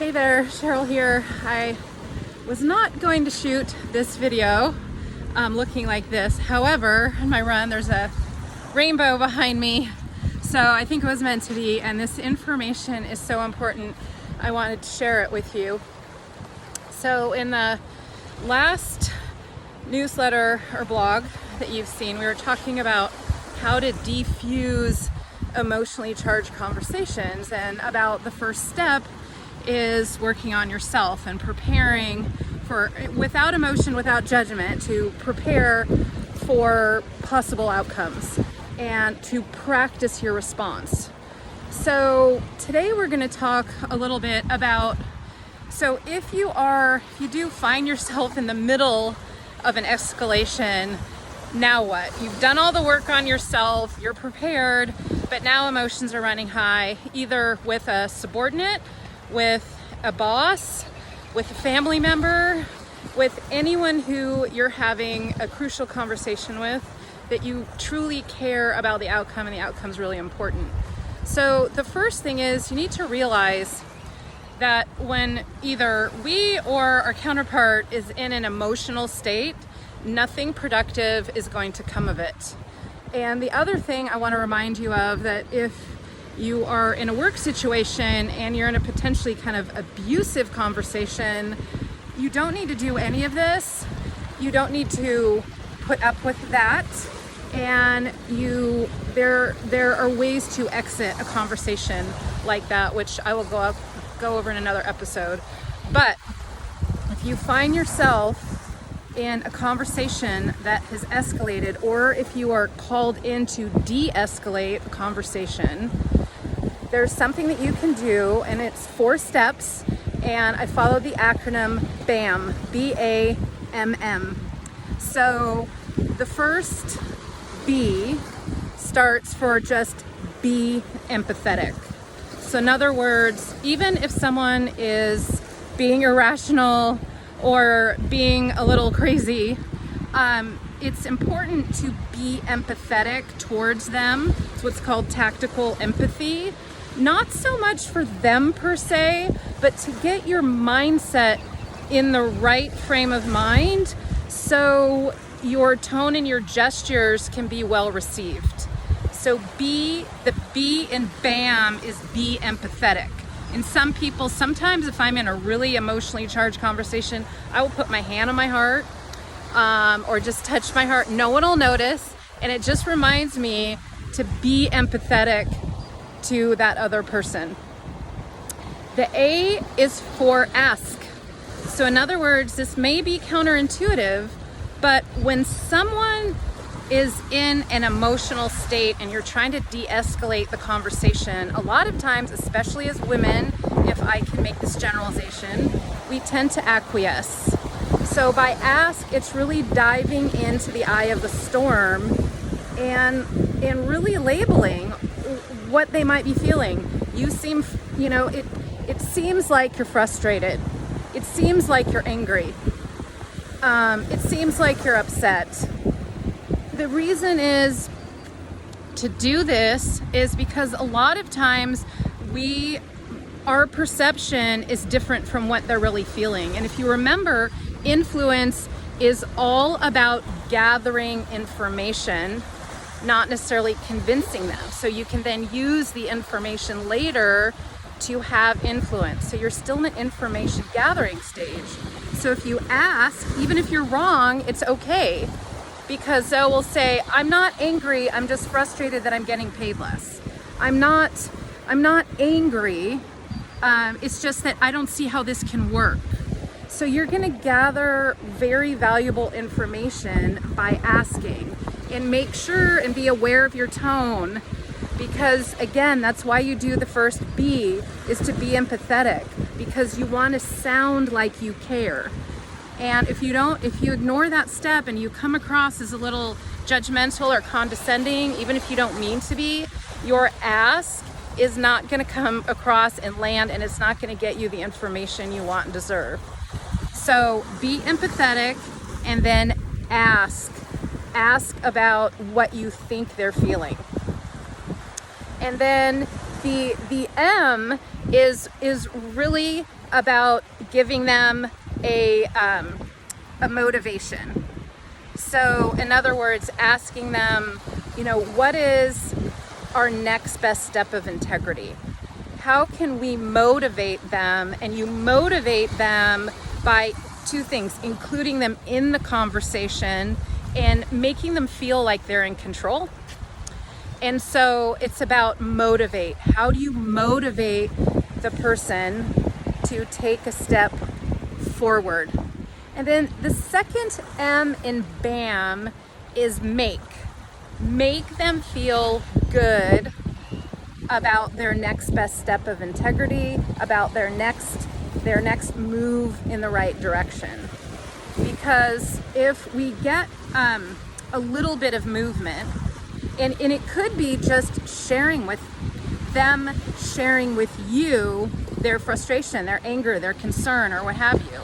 Hey there, Sheryl here. I was not going to shoot this video looking like this. However, in my run, there's a rainbow behind me. So I think it was meant to be, and this information is so important. I wanted to share it with you. So in the last newsletter or blog that you've seen, we were talking about how to defuse emotionally charged conversations, and about the first step is working on yourself and preparing for, without emotion, without judgment, to prepare for possible outcomes and to practice your response. So today we're going to talk a little bit about, so if you do find yourself in the middle of an escalation, now what? You've done all the work on yourself, you're prepared, but now emotions are running high, either with a subordinate, with a boss, with a family member, with anyone who you're having a crucial conversation with, that you truly care about the outcome, and the outcome's really important. So the first thing is, you need to realize that when either we or our counterpart is in an emotional state, nothing productive is going to come of it. And the other thing I want to remind you of, that if you are in a work situation and you're in a potentially kind of abusive conversation, you don't need to do any of this. You don't need to put up with that. And there are ways to exit a conversation like that, which I will go over in another episode. But if you find yourself in a conversation that has escalated, or if you are called in to de-escalate a conversation, there's something that you can do, and it's 4 steps, and I follow the acronym BAMM, B-A-M-M. So the first B starts for just be empathetic. So in other words, even if someone is being irrational or being a little crazy, it's important to be empathetic towards them. It's what's called tactical empathy. Not so much for them per se, but to get your mindset in the right frame of mind so your tone and your gestures can be well received. So the B in BAMM is be empathetic. And some people, sometimes if I'm in a really emotionally charged conversation, I will put my hand on my heart or just touch my heart. No one will notice, and it just reminds me to be empathetic to that other person. The A is for ask. So in other words, this may be counterintuitive, but when someone is in an emotional state and you're trying to de-escalate the conversation, a lot of times, especially as women, if I can make this generalization, we tend to acquiesce. So by ask, it's really diving into the eye of the storm and really labeling what they might be feeling. You seem, it seems like you're frustrated. It seems like you're angry. It seems like you're upset. The reason is to do this is because a lot of times our perception is different from what they're really feeling. And if you remember, influence is all about gathering information, not necessarily convincing them. So you can then use the information later to have influence. So you're still in an information gathering stage. So if you ask, even if you're wrong, it's okay. Because they will say, I'm not angry, I'm just frustrated that I'm getting paid less. I'm not angry, it's just that I don't see how this can work. So you're gonna gather very valuable information by asking, and make sure and be aware of your tone, because again, that's why you do the first B, is to be empathetic, because you wanna sound like you care. And if you ignore that step and you come across as a little judgmental or condescending, even if you don't mean to be, your ask is not going to come across and land, and it's not going to get you the information you want and deserve. So be empathetic, and then ask about what you think they're feeling. And then the M is really about giving them a motivation. So in other words, asking them, you know, what is our next best step of integrity? How can we motivate them? And you motivate them by two things: including them in the conversation and making them feel like they're in control. And so it's about motivate. How do you motivate the person to take a step forward? And then the second M in BAMM is make. Make them feel good about their next best step of integrity, about their next move in the right direction. Because if we get a little bit of movement, and it could be just sharing with you their frustration, their anger, their concern, or what have you.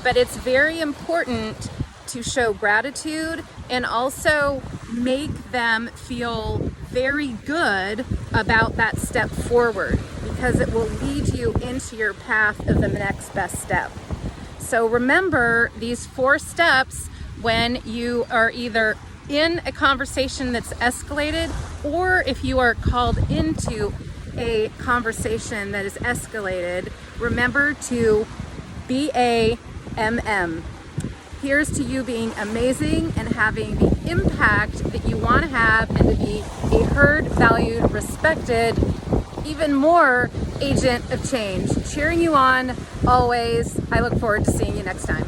But it's very important to show gratitude and also make them feel very good about that step forward, because it will lead you into your path of the next best step. So remember these 4 steps when you are either in a conversation that's escalated, or if you are called into a conversation that is escalated. Remember to BAMM. Here's to you being amazing and having the impact that you want to have, and to be a heard, valued, respected, even more agent of change. Cheering you on always. I look forward to seeing you next time.